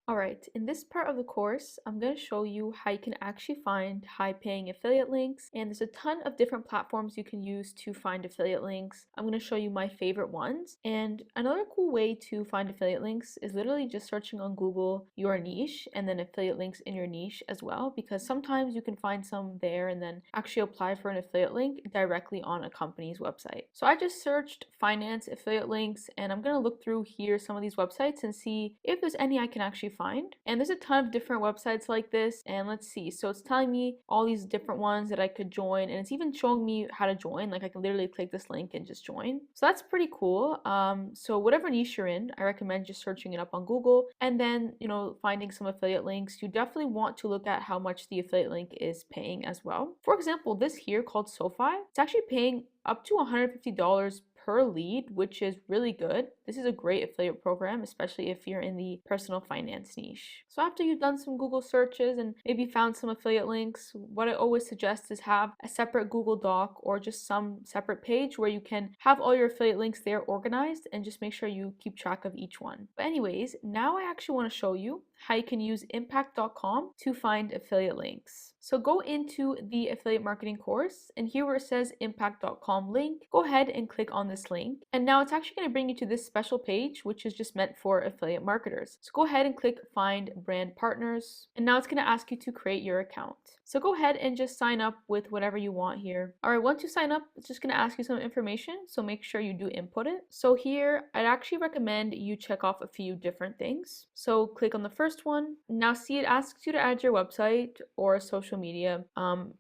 Alright, in this part of the course, I'm going to show you how you can actually find high-paying affiliate links, and there's a ton of different platforms you can use to find affiliate links. I'm going to show you my favorite ones, and another cool way to find affiliate links is literally just searching on Google your niche and then affiliate links in your niche as well, because sometimes you can find some there and then actually apply for an affiliate link directly on a company's website. So I just searched finance affiliate links, and I'm going to look through here some of these websites and see if there's any I can actually find. And there's a ton of different websites like this, and let's see. So it's telling me all these different ones that I could join, and it's even showing me how to join. Like I can literally click this link and just join. So that's pretty cool. So whatever niche you're in, I recommend just searching it up on Google and then, finding some affiliate links. You definitely want to look at how much the affiliate link is paying as well. For example, this here called SoFi, it's actually paying up to $150 per lead, which is really good. This is a great affiliate program, especially if you're in the personal finance niche. So after you've done some Google searches and maybe found some affiliate links, what I always suggest is have a separate Google Doc or just some separate page where you can have all your affiliate links there organized and just make sure you keep track of each one. But anyways, now I actually want to show you how you can use impact.com to find affiliate links. So go into the affiliate marketing course, and here where it says impact.com link, go ahead and click on this link. And now it's actually going to bring you to this special page, which is just meant for affiliate marketers. So go ahead and click find brand partners. And now it's going to ask you to create your account. So go ahead and just sign up with whatever you want here. All right, once you sign up, it's just going to ask you some information. So make sure you do input it. So here, I'd actually recommend you check off a few different things. So click on the first one. Now see, it asks you to add your website or social media.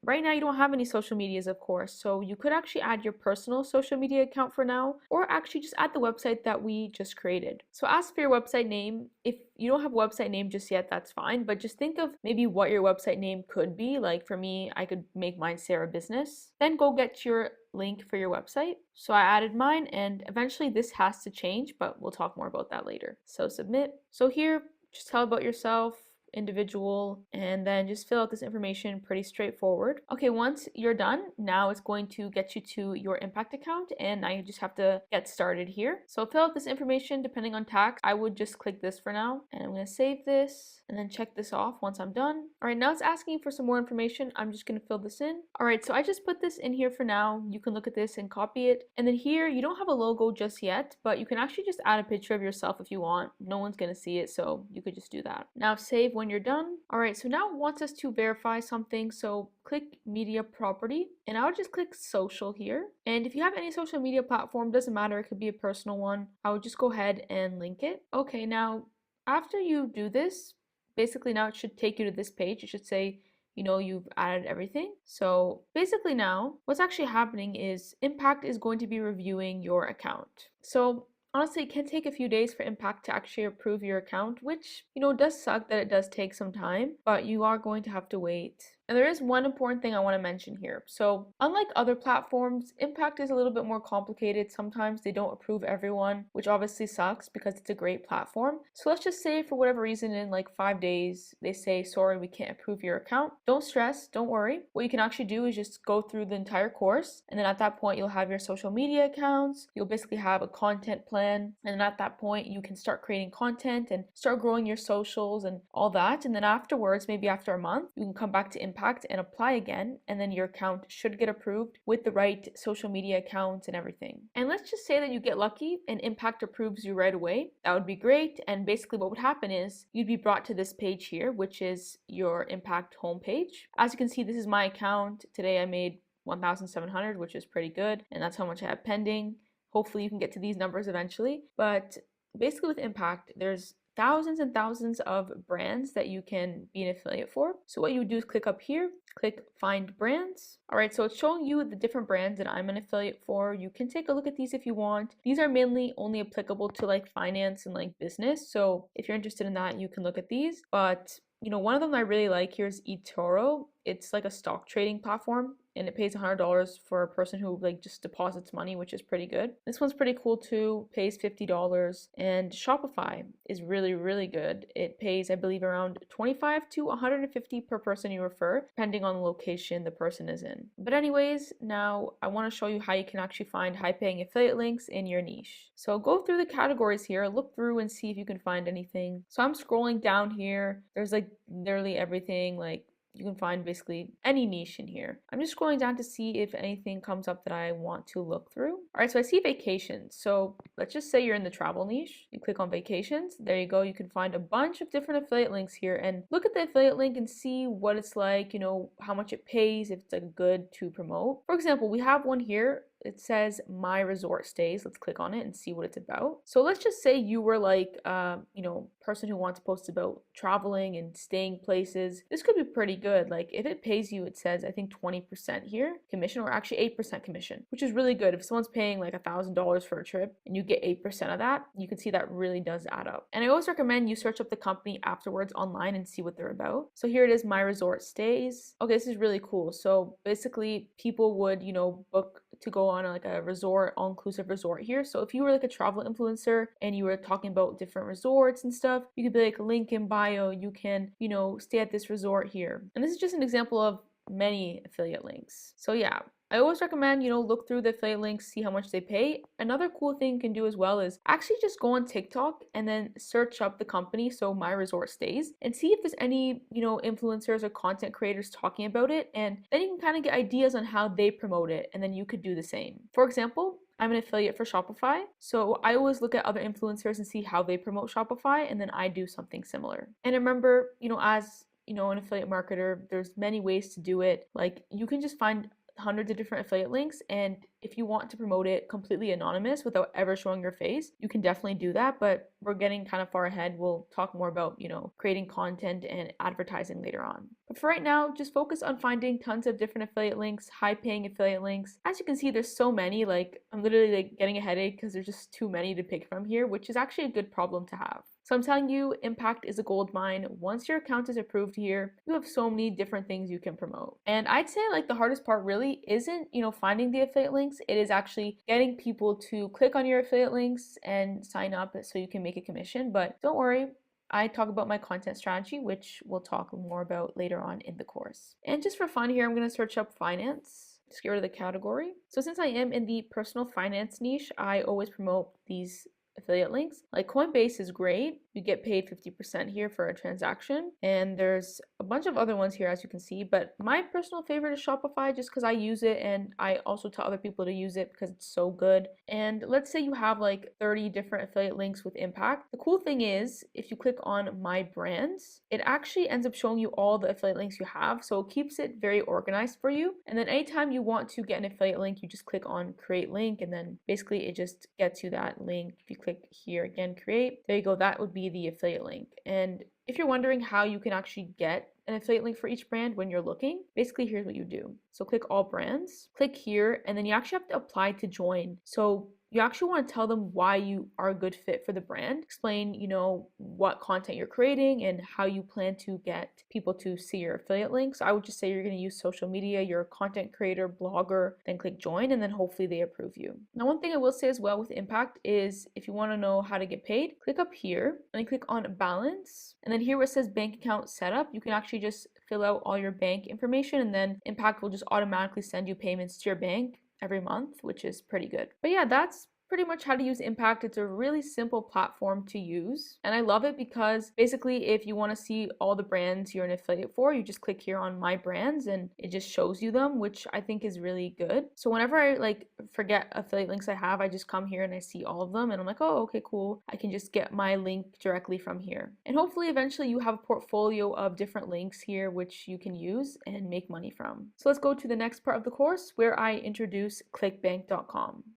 Right now you don't have any social medias, of course, so you could actually add your personal social media account for now, or actually just add the website that we just created. So ask for your website name. If you don't have a website name just yet, that's fine, but just think of maybe what your website name could be. Like for me, I could make mine Sarah Business. Then go get your link for your website. So I added mine, and eventually this has to change, but we'll talk more about that later. So submit. So here, just tell about yourself, individual, and then just fill out this information. Pretty straightforward. Okay, once you're done, now it's going to get you to your impact account, and now you just have to get started here. So fill out this information depending on tax. I would just click this for now, and I'm going to save this and then check this off once I'm done. All right, now it's asking for some more information. I'm just going to fill this in. All right, so I just put this in here for now. You can look at this and copy it. And then here, you don't have a logo just yet, but you can actually just add a picture of yourself if you want. No one's going to see it, so you could just do that. Now save when you're done. All right, so now it wants us to verify something. So click media property, and I would just click social here. And if you have any social media platform, doesn't matter, it could be a personal one. I would just go ahead and link it. Okay, now after you do this, basically now it should take you to this page. It should say, you've added everything. So basically now what's actually happening is Impact is going to be reviewing your account. So honestly, it can take a few days for Impact to actually approve your account, which, does suck that it does take some time, but you are going to have to wait. And there is one important thing I want to mention here. So unlike other platforms, Impact is a little bit more complicated. Sometimes they don't approve everyone, which obviously sucks because it's a great platform. So let's just say for whatever reason in like 5 days, they say, sorry, we can't approve your account. Don't stress, don't worry. What you can actually do is just go through the entire course. And then at that point, you'll have your social media accounts. You'll basically have a content plan. And then at that point, you can start creating content and start growing your socials and all that. And then afterwards, maybe after a month, you can come back to Impact and apply again, and then your account should get approved with the right social media accounts and everything. And let's just say that you get lucky and Impact approves you right away. That would be great. And basically what would happen is you'd be brought to this page here, which is your Impact homepage. As you can see, this is my account. Today I made 1,700, which is pretty good, and that's how much I have pending. Hopefully you can get to these numbers eventually. But basically with Impact, there's thousands and thousands of brands that you can be an affiliate for. So what you would do is click up here, click find brands. All right, so it's showing you the different brands that I'm an affiliate for. You can take a look at these if you want. These are mainly only applicable to like finance and like business. So if you're interested in that, you can look at these. But one of them I really like here is eToro. It's like a stock trading platform. and it pays $100 for a person who like just deposits money, which is pretty good. This one's pretty cool too, pays $50. And Shopify is really, really good. It pays, I believe, around 25 to 150 per person you refer, depending on the location the person is in. But anyways, now I want to show you how you can actually find high paying affiliate links in your niche. So go through the categories here, look through and see if you can find anything. So I'm scrolling down here. There's like literally everything, like you can find basically any niche in here. I'm just scrolling down to see if anything comes up that I want to look through. All right, so I see vacations. So let's just say you're in the travel niche. You click on vacations. There you go. You can find a bunch of different affiliate links here and look at the affiliate link and see what it's like, you know, how much it pays, if it's like good to promote. For example, we have one here. It says My Resort Stays. Let's click on it and see what it's about. So let's just say you were like, you know, person who wants to post about traveling and staying places. This could be pretty good. Like if it pays you, it says, I think 20% here commission, or actually 8% commission, which is really good. If someone's paying like $1,000 for a trip and you get 8% of that, you can see that really does add up. And I always recommend you search up the company afterwards online and see what they're about. So here it is, My Resort Stays. Okay, this is really cool. So basically people would, you know, book to go on like a resort, all-inclusive resort here. So if you were like a travel influencer and you were talking about different resorts and stuff, you could be like, link in bio, you can, you know, stay at this resort here. And this is just an example of many affiliate links. So yeah, I always recommend, you know, look through the affiliate links, see how much they pay. Another cool thing you can do as well is actually just go on TikTok and then search up the company, so My Resort Stays, and see if there's any, you know, influencers or content creators talking about it. And then you can kind of get ideas on how they promote it, and then you could do the same. For example, I'm an affiliate for Shopify, so I always look at other influencers and see how they promote Shopify, and then I do something similar. And remember, you know, as you know, an affiliate marketer, there's many ways to do it. Like you can just find hundreds of different affiliate links, and if you want to promote it completely anonymous without ever showing your face, you can definitely do that. But we're getting kind of far ahead. We'll talk more about, you know, creating content and advertising later on. But for right now, just focus on finding tons of different affiliate links, high paying affiliate links. As you can see, there's so many, like I'm literally like getting a headache because there's just too many to pick from here, which is actually a good problem to have. So I'm telling you, impact is a gold mine. Once your account is approved here, you have so many different things you can promote. And I'd say like the hardest part really isn't, you know, finding the affiliate links. It is actually getting people to click on your affiliate links and sign up so you can make a commission. But don't worry, I talk about my content strategy, which we'll talk more about later on in the course. And just for fun here, I'm going to search up finance. Just get rid of the category. So since I am in the personal finance niche, I always promote these affiliate links. Like Coinbase is great. You get paid 50% here for a transaction. And there's a bunch of other ones here, as you can see, but my personal favorite is Shopify just because I use it, and I also tell other people to use it because it's so good. And let's say you have like 30 different affiliate links with impact. The cool thing is if you click on My Brands, it actually ends up showing you all the affiliate links you have. So it keeps it very organized for you. And then anytime you want to get an affiliate link, you just click on Create Link, and then basically it just gets you that link. If you click here again, create, there you go, that would be the affiliate link. And if you're wondering how you can actually get an affiliate link for each brand when you're looking, basically here's what you do. So click all brands, click here, and then you actually have to apply to join. So you actually want to tell them why you are a good fit for the brand. Explain, you know, what content you're creating and how you plan to get people to see your affiliate links. So I would just say you're going to use social media, you're a content creator, blogger, then click join, and then hopefully they approve you. Now, one thing I will say as well with Impact is if you want to know how to get paid, click up here and then click on balance. And then here where it says bank account setup, you can actually just fill out all your bank information, and then Impact will just automatically send you payments to your bank every month, which is pretty good. But yeah, that's pretty much how to use Impact. It's a really simple platform to use, and I love it because basically if you want to see all the brands you're an affiliate for, you just click here on My Brands and it just shows you them, which I think is really good. So whenever I like forget affiliate links I have, I just come here and I see all of them and I'm like, oh, okay, cool, I can just get my link directly from here. And hopefully eventually you have a portfolio of different links here which you can use and make money from. So let's go to the next part of the course where I introduce clickbank.com.